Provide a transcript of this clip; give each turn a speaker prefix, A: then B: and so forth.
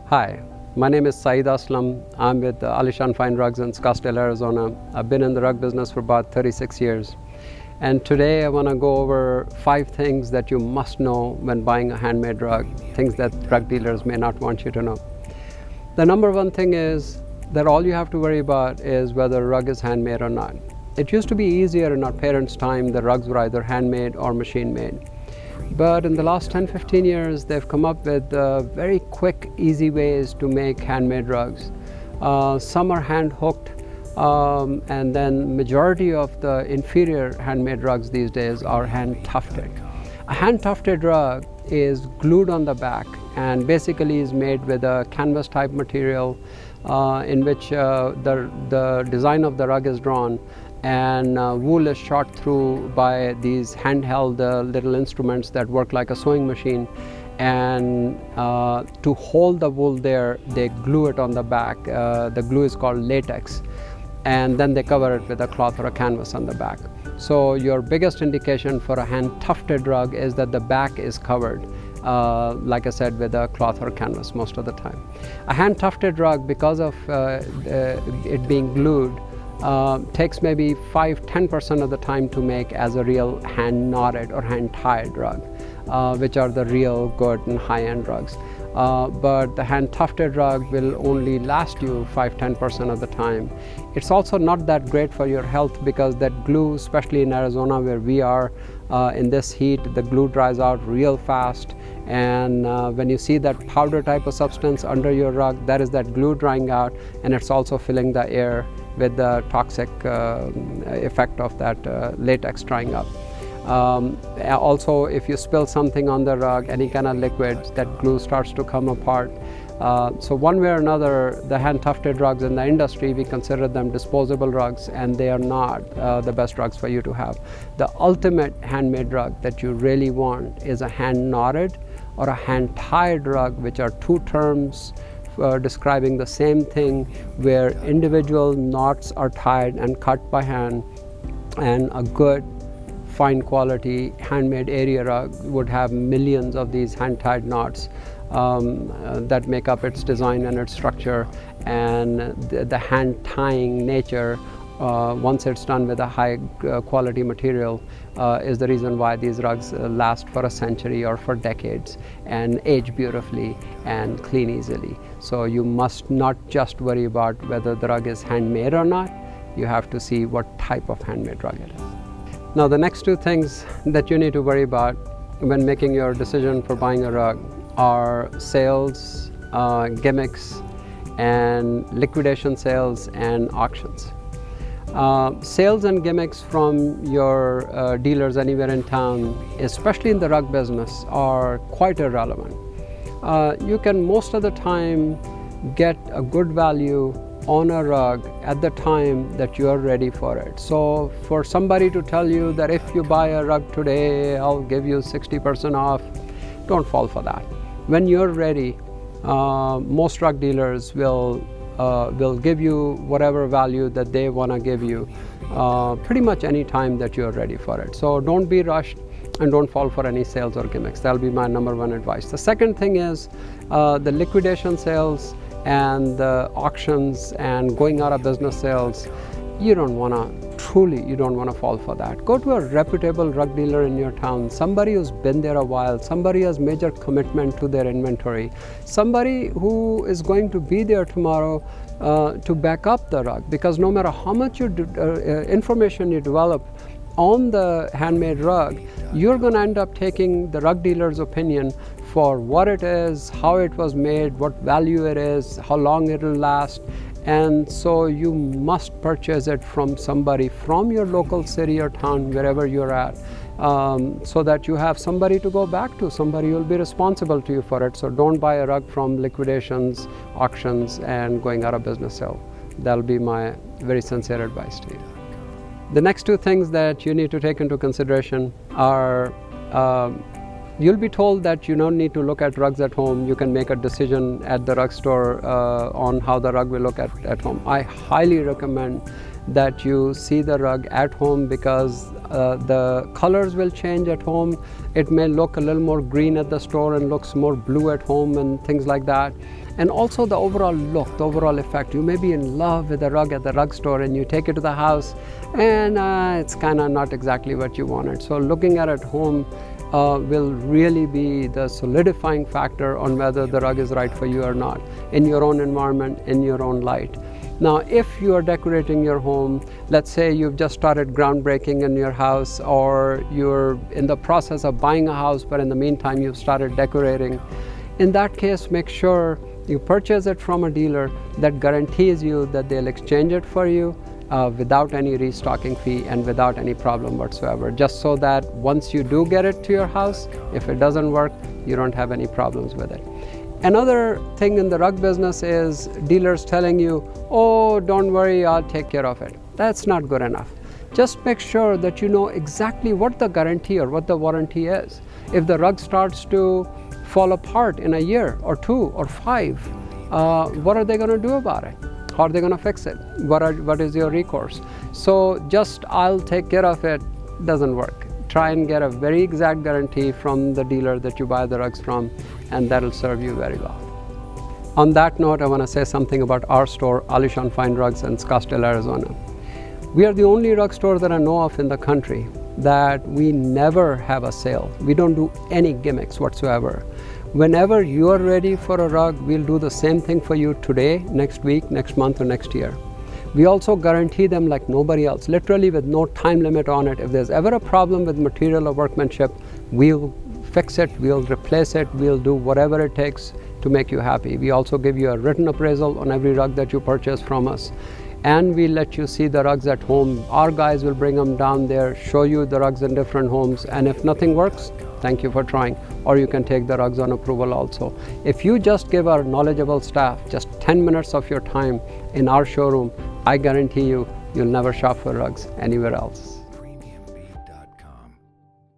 A: Hi, my name is Saeed Aslam. I'm with Alyshaan Fine Rugs in Scottsdale, Arizona. I've been in the rug business for about 36 years. And today I want to go over 5 things that you must know when buying a handmade rug, things that rug dealers may not want you to know. The number one thing is that all you have to worry about is whether a rug is handmade or not. It used to be easier in our parents' time. The rugs were either handmade or machine made. But in the last 10-15 years, they've come up with very quick, easy ways to make handmade rugs. Some are hand hooked, and then majority of the inferior handmade rugs these days are hand tufted. A hand tufted rug is glued on the back and basically is made with a canvas type material in which the design of the rug is drawn, and wool is shot through by these handheld little instruments that work like a sewing machine, and to hold the wool there they glue it on the back. The glue is called latex, and then they cover it with a cloth or a canvas on the back. So your biggest indication for a hand tufted rug is that the back is covered, like I said, with a cloth or canvas most of the time. A hand tufted rug, because of it being glued, takes maybe 5-10% of the time to make as a real hand knotted or hand tied rug, which are the real good and high-end rugs. But the hand tufted rug will only last you 5-10% of the time. It's also not that great for your health because that glue, especially in Arizona where we are in this heat, the glue dries out real fast, and when you see that powder type of substance under your rug, that is that glue drying out, and it's also filling the air with the toxic effect of that latex drying up. Also, if you spill something on the rug, any kind of liquid, that glue starts to come apart. So one way or another, the hand tufted rugs in the industry, we consider them disposable rugs, and they are not the best rugs for you to have. The ultimate handmade rug that you really want is a hand knotted or a hand tied rug, which are 2 terms describing the same thing, where individual knots are tied and cut by hand, and a good fine quality handmade area rug would have millions of these hand tied knots that make up its design and its structure, and the hand tying nature, once it's done with a high quality material, is the reason why these rugs last for a century or for decades and age beautifully and clean easily. So you must not just worry about whether the rug is handmade or not, you have to see what type of handmade rug it is. Now the next 2 things that you need to worry about when making your decision for buying a rug are sales, gimmicks, and liquidation sales and auctions. Sales and gimmicks from your dealers anywhere in town, especially in the rug business, are quite irrelevant. You can most of the time get a good value on a rug at the time that you are ready for it. So for somebody to tell you that if you buy a rug today, I'll give you 60% off, don't fall for that. When you're ready, most rug dealers will give you whatever value that they want to give you pretty much any time that you're ready for it. So don't be rushed and don't fall for any sales or gimmicks. That'll be my number 1 advice. The second thing is the liquidation sales and the auctions and going out of business sales. You don't want to fall for that. Go to a reputable rug dealer in your town, somebody who's been there a while, somebody has major commitment to their inventory, somebody who is going to be there tomorrow to back up the rug, because no matter how much information you develop on the handmade rug, you're going to end up taking the rug dealer's opinion for what it is, how it was made, what value it is, how long it will last. And so you must purchase it from somebody from your local city or town, wherever you're at, so that you have somebody to go back to, somebody who will be responsible to you for it. So don't buy a rug from liquidations, auctions, and going out of business sale. That'll be my very sincere advice to you. The next 2 things that you need to take into consideration are you'll be told that you don't need to look at rugs at home. You can make a decision at the rug store on how the rug will look at home. I highly recommend that you see the rug at home, because The colors will change at home. It may look a little more green at the store and looks more blue at home and things like that. And also the overall look, the overall effect. You may be in love with a rug at the rug store and you take it to the house and it's kind of not exactly what you wanted. So looking at it at home will really be the solidifying factor on whether the rug is right for you or not, in your own environment, in your own light. Now, if you are decorating your home, let's say you've just started groundbreaking in your house, or you're in the process of buying a house, but in the meantime you've started decorating, in that case, make sure you purchase it from a dealer that guarantees you that they'll exchange it for you without any restocking fee and without any problem whatsoever, just so that once you do get it to your house, if it doesn't work, you don't have any problems with it. Another thing in the rug business is dealers telling you, oh, don't worry, I'll take care of it. That's not good enough. Just make sure that you know exactly what the guarantee or what the warranty is. If the rug starts to fall apart in a year or 2 or 5, what are they going to do about it? How are they going to fix it? What is your recourse? So just I'll take care of it doesn't work. Try and get a very exact guarantee from the dealer that you buy the rugs from, and that'll serve you very well. On that note, I want to say something about our store, Alyshaan Fine Rugs in Scottsdale, Arizona. We are the only rug store that I know of in the country that we never have a sale. We don't do any gimmicks whatsoever. Whenever you are ready for a rug, we'll do the same thing for you today, next week, next month, or next year. We also guarantee them like nobody else, literally with no time limit on it. If there's ever a problem with material or workmanship, we'll fix it, we'll replace it, we'll do whatever it takes to make you happy. We also give you a written appraisal on every rug that you purchase from us. And we let you see the rugs at home. Our guys will bring them down there, show you the rugs in different homes, and if nothing works, thank you for trying. Or you can take the rugs on approval also. If you just give our knowledgeable staff just 10 minutes of your time in our showroom, I guarantee you, you'll never shop for rugs anywhere else.